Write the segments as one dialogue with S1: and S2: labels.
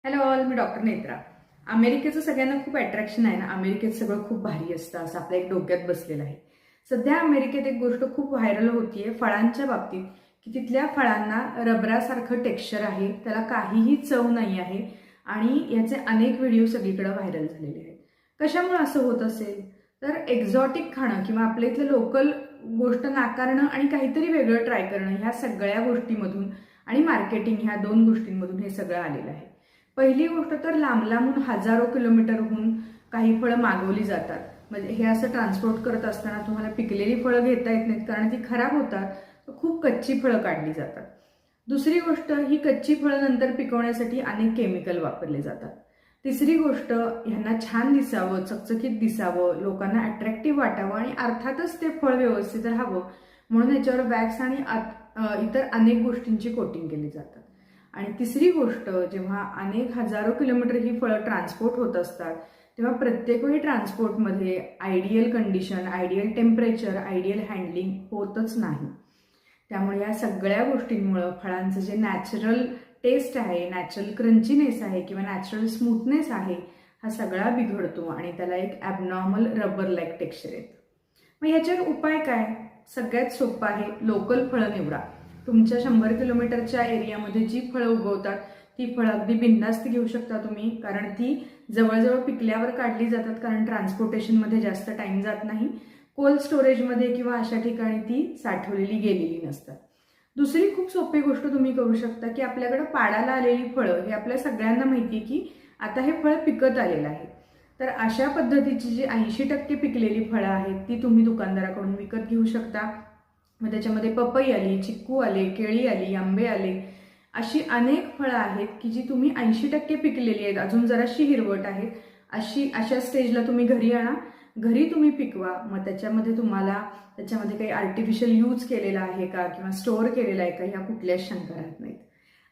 S1: Hello all, मी doctor Netra. अमेरिकेचं सगळ्यांना खूप अट्रॅक्शन आहे ना. अमेरिकेत सगळं खूप भारी असतं असं आपल्या एक डोक्यात बसलेलं आहे. सध्या अमेरिकेत एक गोष्ट खूप व्हायरल होतीये फळांच्या बाबतीत, की तिथल्या फळांना रबरासारखं टेक्स्चर आहे, त्याला काहीही चव नाही आहे आणि याचे अनेक व्हिडिओ सगळीकडे व्हायरल झालेले आहेत. कशामुळे असं होत असेल तर एक्झॉटिक खाणं किंवा आपल्या इथलं लोकल गोष्ट नाकारणं आणि काहीतरी वेगळं ट्राय करणं, ह्या सगळ्या गोष्टीमधून आणि मार्केटिंग, ह्या दोन गोष्टींमधून हे सगळं आलेलं आहे. पहिली गोष्ट तर लांब लांबून हजारो किलोमीटरहून काही फळं मागवली जातात. म्हणजे हे असं ट्रान्सपोर्ट करत असताना तुम्हाला पिकलेली फळं घेता येत नाहीत, कारण ती खराब होतात. खूप कच्ची फळं काढली जातात. दुसरी गोष्ट, ही कच्ची फळं नंतर पिकवण्यासाठी अनेक केमिकल वापरले जातात. तिसरी गोष्ट, ह्यांना छान दिसावं, चकचकीत दिसावं, लोकांना अट्रॅक्टिव्ह वाटावं आणि अर्थातच ते फळ व्यवस्थित राहावं म्हणून याच्यावर वॅक्स आणि इतर अनेक गोष्टींची कोटिंग केली जातात. आणि तिसरी गोष्ट, जेव्हा अनेक हजारो किलोमीटर ही फळं ट्रान्सपोर्ट होत असतात तेव्हा प्रत्येक वेळी ट्रान्सपोर्टमध्ये ideal condition, ideal temperature, ideal handling होतच नाही. त्यामुळे या सगळ्या गोष्टींमुळं फळांचं जे नॅचरल टेस्ट आहे, नॅचरल क्रंचीनेस आहे किंवा नॅचरल स्मूथनेस आहे, हा सगळा बिघडतो आणि त्याला एक ॲबनॉर्मल रबर लाईक टेक्स्चर येतं. मग ह्याच्यावर उपाय काय? सगळ्यात सोपं आहे, लोकल फळं निवडा. तुमच्या 100 किलोमीटरच्या एरियामध्ये जी फळं उगवतात ती फळं अगदी बिनधास्त घेऊ शकता तुम्ही, कारण ती जवळजवळ पिकल्यावर काढली जातात, कारण ट्रान्सपोर्टेशनमध्ये जास्त टाइम जात नाही. कोल्ड स्टोरेजमध्ये किंवा अशा ठिकाणी ती साठवलेली गेलेली नसतात. दुसरी खूप सोपी गोष्ट तुम्ही करू शकता की आपल्याकडे पाडाला आलेली फळं, हे आपल्या सगळ्यांना माहिती की आता हे फळ पिकत आलेलं आहे. तर अशा पद्धतीची जी 80% पिकलेली फळं आहेत ती तुम्ही दुकानदाराकडून विकत घेऊ शकता. मग त्याच्यामध्ये पपई आली, चिक्कू आले, केळी आली, आंबे आले, अशी अनेक फळं आहेत की जी तुम्ही 80% पिकलेली आहेत, अजून जराशी हिरवट आहेत, अशा स्टेजला तुम्ही घरी आणा, घरी तुम्ही पिकवा. मग त्याच्यामध्ये काही आर्टिफिशियल यूज केलेला आहे का किंवा स्टोअर केलेला आहे का, ह्या कुठल्याच शंका राहत नाहीत.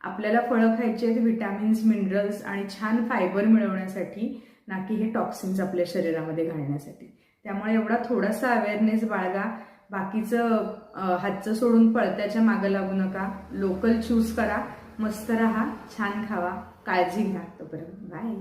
S1: आपल्याला फळं खायची आहेत विटॅमिन्स, मिनरल्स आणि छान फायबर मिळवण्यासाठी, ना की हे टॉक्सिन्स आपल्या शरीरामध्ये घालण्यासाठी. त्यामुळे एवढा थोडासा अवेअरनेस बाळगा. बाकीचं हातचं सोडून पळत्याच्या मागं लागू नका. लोकल चूज करा, मस्त राहा, छान खावा, काळजी घ्या. तोपर्यंत बाय.